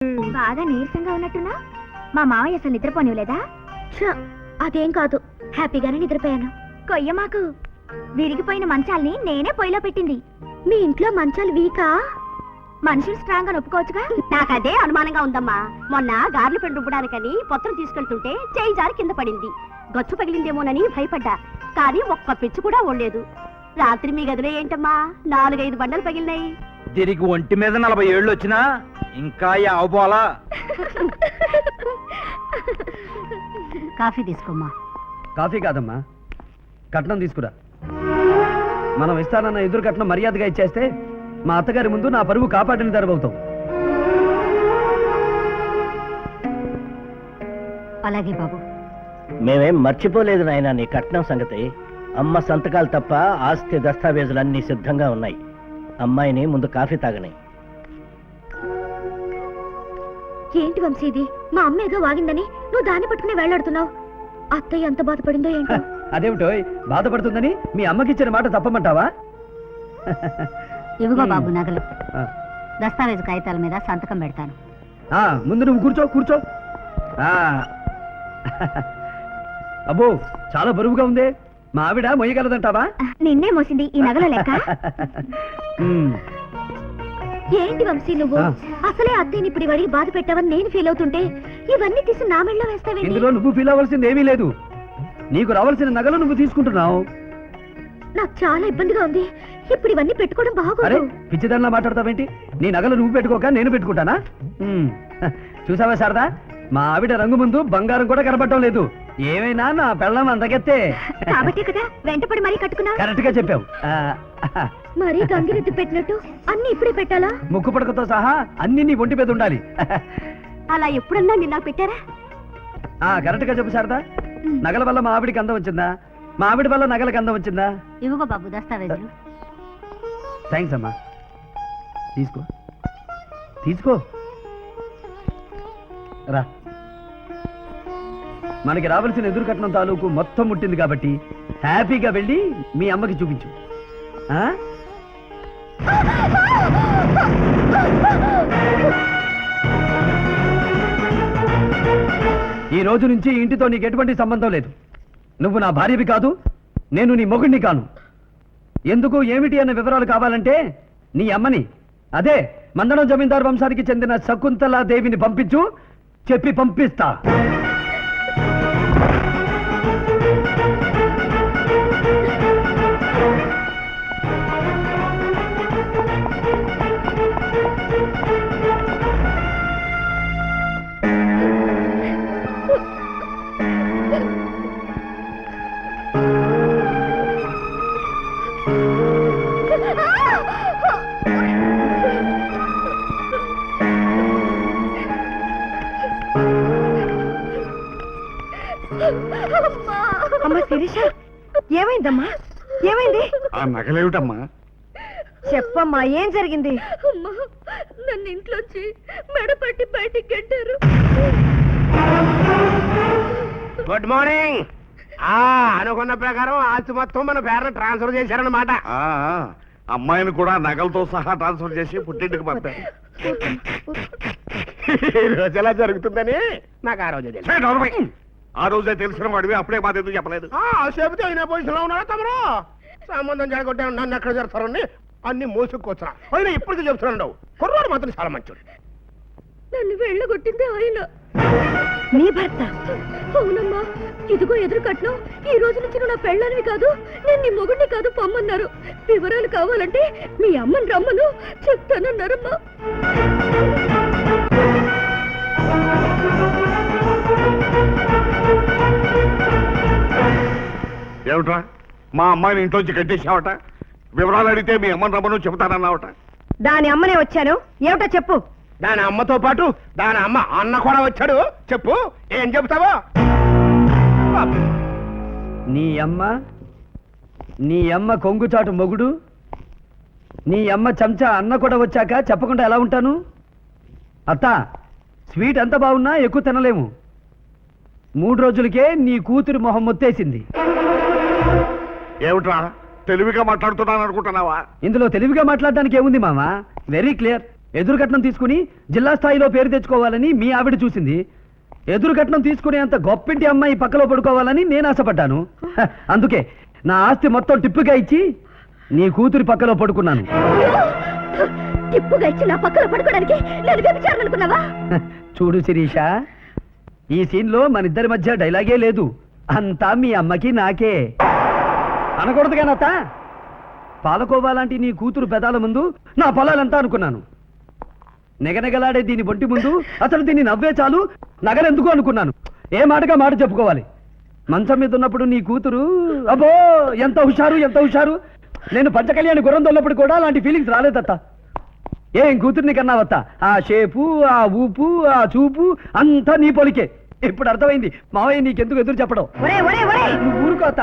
బాగా నీరసంగా ఉన్నట్టున్నా మా మావయ్య అసలు నిద్రపోనివ్వలేదా? అదేం కాదు, హ్యాపీగానే నిద్రపోయాను. కొయ్య మాకు విరిగిపోయిన మంచాల్ని నేనే పొయ్యిలో పెట్టింది. మీ ఇంట్లో మంచాలు వీకా? మనుషులు స్ట్రాంగ్ అని ఒప్పుకోవచ్చుగా. నాకదే అనుమానంగా ఉందమ్మా. మొన్న గార్లు పెండు రుబ్బడానికని పొత్తం తీసుకెళ్తుంటే చేయి జారి కింద పడింది. గచ్చు పగిలిందేమోనని భయపడ్డా, కానీ ఒక్క పిచ్చు కూడా ఓడలేదు. రాత్రి మీ గదిలో ఏంటమ్మా 4-5 బండలు పగిలినాయి. దీనికి ఒంటి మీద 40 ఏళ్ళు వచ్చినా ఇంకా అవపోలా. కాఫీ తీసుకోమ్మా. కాఫీ కాదమ్మా, కట్నం తీసుకురా. మనం ఇస్తానన్న ఎదురు కట్నం మర్యాదగా ఇచ్చేస్తే మా అత్తగారి ముందు నా పరువు కాపాడిన దరబవుతాం. అలాగే బాబు. మేమేం మర్చిపోలేదు నాయనా నీ కట్నం సంగతి. అమ్మ సంతకాలు తప్ప ఆస్తి దస్తావేజులన్నీ సిద్ధంగా ఉన్నాయి. అమ్మాయిని ముందు కాఫీ తాగని. ఏంటి వంశీ ఇది? మా అమ్మ ఏదో వాగిందని నువ్వు దాన్ని పట్టుకుని వేళ్లాడుతున్నావు. అత్తయ్య ఎంత బాధపడిందో ఏంటో. అదేమిటో బాధపడుతుందని మీ అమ్మకిచ్చిన మాట తప్పమంటావా? ఇవిగో బాబు నగలు. దస్తావేజు కాగితాల మీద సంతకం పెడతాను. ముందు నువ్వు కూర్చో కూర్చో. అబ్బో చాలా బరువుగా ఉంది. మా ఆవిడ మొయ్యగలదంటావా? నిన్నే మోసింది ఈ నగల లెక్క. ఏంటి వంశీ నువ్వు అసలే అత్తయ్యని ఇప్పుడు అడిగి బాధ పెట్టావని నేను ఫీల్ అవుతుంటే ఇవన్నీ తీసి నా మెళ్ళలో వేస్తావేంటి? ఇందులో నువ్వు ఫీల్ అవ్వాల్సింది ఏమీ లేదు. నీకు రావాల్సిన నగలు నువ్వు తీసుకుంటున్నావు. నాకు చాలా ఇబ్బందిగా ఉంది. ఇప్పుడు ఇవన్నీ పెట్టుకోవడం బాగోదు. పిచ్చిదానిలా మాట్లాడతావేంటి? నీ నగలు నువ్వు పెట్టుకోక నేను పెట్టుకుంటానా? చూసావా శారదా, మా ఆవిడ రంగు ముందు బంగారం కూడా కనబడటం లేదు. ఏమైనా నా పెళ్ళం అందగెత్తే కాబట్టి కదా వెంటపడి మరీ కట్టుకున్నా. కరెక్ట్ గా చెప్పావు. మరీ గంగిరెద్దు పెట్టినట్టు అన్ని ఇప్పుడే పెట్టాలా? ముక్కు పడకతో సహా అన్ని నీ ఒంటి మీద ఉండాలి. అలా ఎప్పుడన్నా నిన్న పెట్టారా? కరెక్ట్ గా చెప్పు శారదా. నగల వల్ల మా ఆవిడికి అందం వచ్చిందా? మా ఆవిడ వల్ల నగలకు అందం వచ్చిందా? ఇవ్వగో బాబు దస్తావేజులు. థ్యాంక్స్ అమ్మా. తీసుకో తీసుకో రా. మనకి రావాల్సిన ఎదురు కట్నం తాలూకు మొత్తం ముట్టింది కాబట్టి హ్యాపీగా వెళ్ళి మీ అమ్మకి చూపించు. ఈ రోజు నుంచి ఇంటితో నీకు ఎటువంటి సంబంధం లేదు. నువ్వు నా భార్యవి కాదు, నేను నీ మొగుడిని కాను. ఎందుకు ఏమిటి అన్న వివరాలు కావాలంటే నీ అమ్మని, అదే మందడం జమీందారు వంశానికి చెందిన శకుంతలా దేవిని పంపించు, చెప్పి పంపిస్తా. అమ్మా శిరీష, ఏమైందమ్మా? ఏమైంది? ఆ నగలేమిటమ్మా? చెప్పమ్మా, ఏం జరిగింది? నన్ను ఇంట్లోంచి మెడపట్టి బయటికి గెట్టారు. Good morning. అనుకున్న ప్రకారం ఆస్తి మొత్తం మన పేరును ట్రాన్స్ఫర్ చేశారన్నమాట. అమ్మాయిని కూడా నగలతో సహా ట్రాన్స్ఫర్ చేసి పుట్టింటికి పంపారు. ఈ రోజు ఎలా జరుగుతుందని నాకు ఆ రోజే తెలుసు. ఆ రోజే తెలిసిన వాడివి అప్పుడే బాధ ఎందుకు చెప్పలేదు? చెబితే అయినా పొజిషన్ లో ఉన్నారా తమరు? సంబంధం జరగొట్టాను, నన్ను ఎక్కడ జరుగుతారని అన్ని మోసుకొచ్చా. అయినా ఇప్పటికీ చెప్తున్నాడు, కుర్రాడు మాత్రం చాలా మంచోడు. నన్ను వెళ్ళగొట్టింది ఆయన, నీ భర్త. అవునమ్మా, ఇదిగో ఎదురు కట్నం. ఈ రోజు నుంచి నువ్వు నా పెళ్ళానివి కాదు, నేను నీ మొగుడిని కాదు పొమ్మన్నారు. వివరాలు కావాలంటే మీ అమ్మని రమ్మను, చెప్తానన్నారమ్మా. ఏమిట్రా, మా అమ్మాయిని ఇంట్లోంచి కట్టేసావట? వివరాలు అడిగితే మీ అమ్మని రమ్మను చెబుతానన్నావట. దాని అమ్మనే వచ్చాను, ఏమిటో చెప్పు. దాని అమ్మతో పాటు దాని అమ్మ అన్న కూడా వచ్చాడు. చెప్పు, ఏం చెప్తావో. నీ అమ్మ కొంగుచాటు మొగుడు, నీ అమ్మ చెంచా అన్న కూడా వచ్చాక చెప్పకుండా ఎలా ఉంటాను? అత్త, స్వీట్ ఎంత బాగున్నా ఎక్కువ తినలేము. 3 రోజులకే నీ కూతురు మొహం మొత్తేసింది. ఏమిట్రా, తెలివిగా మాట్లాడుతున్నాను అనుకుంటున్నావా? ఇందులో తెలివిగా మాట్లాడడానికి ఏముంది మామ? Very clear. ఎదురు కట్నం తీసుకుని జిల్లా స్థాయిలో పేరు తెచ్చుకోవాలని మీ ఆవిడ చూసింది. ఎదురు కట్నం తీసుకునే అంత గొప్పింటి అమ్మాయి పక్కలో పడుకోవాలని నేను ఆశపడ్డాను. అందుకే నా ఆస్తి మొత్తం టిప్పుగా ఇచ్చి నీ కూతురి పక్కలో పడుకున్నాను. టిప్పుగా ఇచ్చి నా పక్కన పడుకోవడానికి నేను వ్యభిచారనుకున్నావా? చూడు శిరీష, ఈ సీన్లో మన ఇద్దరి మధ్య డైలాగే లేదు. అంతా మీ అమ్మకి నాకే. అనకూడదు కానత్త. పాలకోవా లాంటి నీ కూతురు పెదాల ముందు నా పొలాలంతా అనుకున్నాను. నెగనెగలాడే దీని బొంటి ముందు అసలు దీన్ని నవ్వే చాలు నగలెందుకు అనుకున్నాను. ఏ మాటగా మాట చెప్పుకోవాలి. మంచం మీద ఉన్నప్పుడు నీ కూతురు అబ్బో ఎంత హుషారు, ఎంత హుషారు. నేను పంచకళ్యాణి గుర్రం దొల్లప్పుడు కూడా అలాంటి ఫీలింగ్స్ రాలేదత్త. ఏం కూతుర్ని కన్నావత్త? ఆ షేపు, ఆ ఊపు, ఆ చూపు అంతా నీ పొలికే. ఇప్పుడు అర్థమైంది మావయ్య నీకెందుకు ఎదురు చెప్పడం. నువ్వు ఊరుకోత.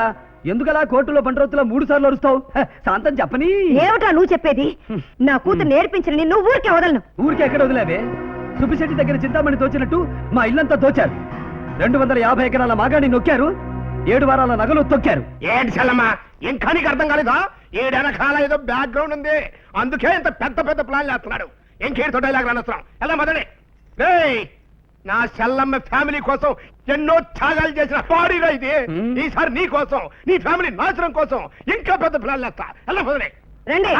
ఎందుకలా కోర్టులో బండ్రోతులో 3 సార్లు అరుస్తావు? శాంతం చెప్పని. ఏమిటా నువ్వు చెప్పేది? నా కూతురు నేర్పించిన నువ్వు ఊరికే వదలను. ఊరికే ఎక్కడ వదిలేవే? సుబ్బిశెట్టి దగ్గర చింతామణి తోచినట్టు మా ఇల్లంతా తోచారు. 250 ఎకరాల మాగాని నొక్కారు. 7 వారాల నగలు తొక్కారు. ఏంటి చెల్లమ్మా, ఇంకా నీకు అర్థం కాలేదా? ఏడెనకాల ఏదో బ్యాక్గ్రౌండ్ ఉంది, అందుకే ఇంత పెద్ద పెద్ద ప్లాన్ చేస్తున్నాడు. ఇంకేడుతో డైలాగ్ రానవసరం. ఎలా మొదలే రేయ్, నా చెల్లమ్మ ఫ్యామిలీ కోసం ఎన్నో త్యాగాలు చేసిన బాడీలో ఇది. ఈసారి నీ కోసం, నీ ఫ్యామిలీ నాశనం కోసం ఇంకా పెద్ద ప్లాన్ చేస్తా. ఎలా మొదలే రండి.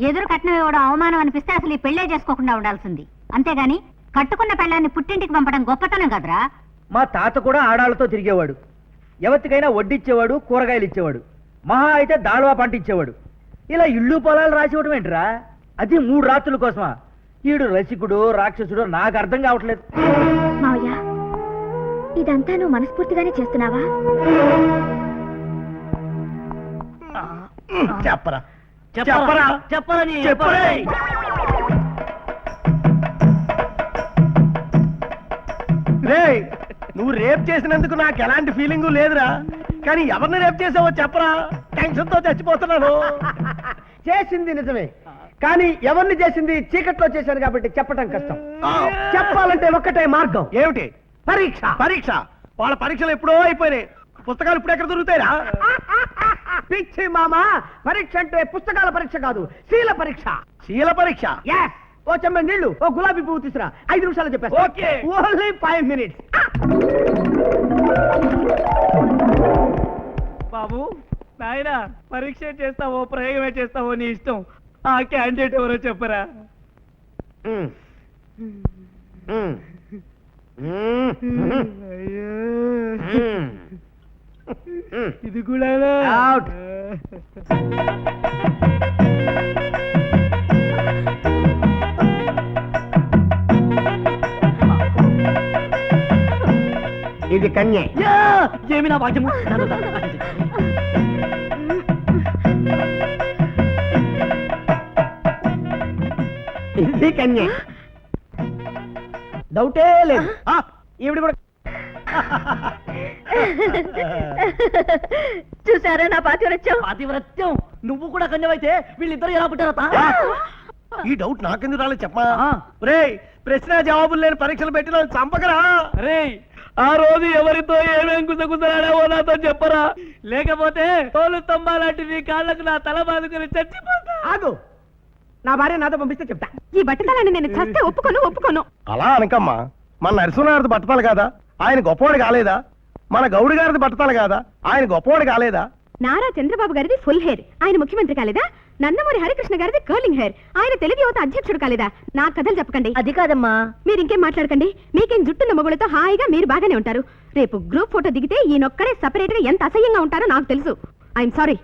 ఎదురు కట్నం ఇవ్వడం అవమానం అనిపిస్తే అసలు ఈ పెళ్లే చేసుకోకుండా ఉండాల్సింది. అంతేగాని కట్టుకున్న పెళ్ళాన్ని పుట్టింటికి పంపడం గొప్పతనం కదరా. మా తాత కూడా ఆడాళ్ళతో తిరిగేవాడు. ఎవరికైనా వడ్డిచ్చేవాడు, కూరగాయలు ఇచ్చేవాడు. మహా అయితే దాళవా పంట ఇచ్చేవాడు. ఇలా ఇళ్ళు పొలాలు రాసివ్వడం ఏంట్రా? అది 3 రాత్రుల కోసమా? ఈడు రసికుడు, రాక్షసుడు నాకు అర్థం కావట్లేదు. మావయ్య, ఇదంతా నువ్వు మనస్ఫూర్తిగానే చేస్తున్నావా? చెప్పరా చెప్పరా చెప్పరా నీ చెప్పరా. రేయ్, నువ్వు రేప్ చేసినందుకు నాకు ఎలాంటి ఫీలింగ్ లేదురా, కానీ ఎవరిని రేప్ చేసావో చెప్పరా. టెన్షన్ తో చచ్చిపోతున్నాను. చేసింది నిజమే, కానీ ఎవరిని చేసింది చీకట్లో చేశాను కాబట్టి చెప్పటం కష్టం. చెప్పాలంటే ఒక్కటే మార్గం. ఏమిటి? పరీక్ష. పరీక్ష? వాళ్ళ పరీక్షలు ఎప్పుడో అయిపోయినాయి. పుస్తకాలు ఇప్పుడు ఎక్కడ దొరుకుతాయిరా? పిచ్చి మామ, పరీక్ష అంటే పుస్తకాల పరీక్ష కాదు, శీల పరీక్ష. శీల పరీక్ష? Yes. ఓ చెమ్మ నీళ్లు, ఓ గులాబీ పువ్వు తీసురా. 5 నిమిషాలు చెప్పేస్తా. Okay. Only 5 minutes. బాబు నాయనా, పరీక్ష చేస్తావో ప్రయోగమే చేస్తావో నీ ఇష్టం. ఆ క్యాండిడేట్ ఎవరో చెప్పరా. ఇది కూడా Out. ఇది కన్యే. ఏమి నా భాగ్యము. ఇది కన్యే. డౌటే లేదు. ఈవిడ కూడా చూసారా నా పాతివ్రత్యం? పాతివ్రత్యం. నువ్వు కూడా కన్యవైతే వీళ్ళిద్దరు ఎలా పుట్టారతా? ఈ డౌట్ నాకెందుకు రాలేదు చెప్పా. రేయ్, ప్రశ్న జవాబులు లేని పరీక్షలు పెట్టిన చంపకరా. రే, ఆ రోజు ఎవరితో ఏమేం గుసగుసలాడావో నాతో చెప్పరా. లేకపోతే తోలు స్తంభాలాంటి నీ కాళ్ళకు నా తల బాదుకుని చచ్చిపోతా. ఆగు, నా భార్య నాతో పంపిస్తే చెప్తా. ఈ బట్టతలాన్ని నేను చస్తే ఒప్పుకోను. అలా అనకమ్మా. మన నరసింహారావు బట్టతాలు కాదా, ఆయన గొప్పవాడు కాలేదా? మన గౌడి గారిది బట్టతాలు కాదా, ఆయన గొప్పవాడు కాలేదా? నారా చంద్రబాబు గారిది ఫుల్ హెయిర్, ఆయన ముఖ్యమంత్రి కాలేదా? నందమూరి హరికృష్ణ గారిది కర్లింగ్ హెయిర్, ఆయన తెలుగు యువత అధ్యక్షుడు కాలేదా? నా కథలు చెప్పకండి. అది కాదమ్మా. మీరు ఇంకేం మాట్లాడకండి. మీకేం జుట్టున్న మొగులతో హాయిగా మీరు బాగానే ఉంటారు. రేపు గ్రూప్ ఫోటో దిగితే ఈయనొక్కడే సపరేట్ గా ఎంత అసహ్యంగా ఉంటారో నాకు తెలుసు. I'm sorry.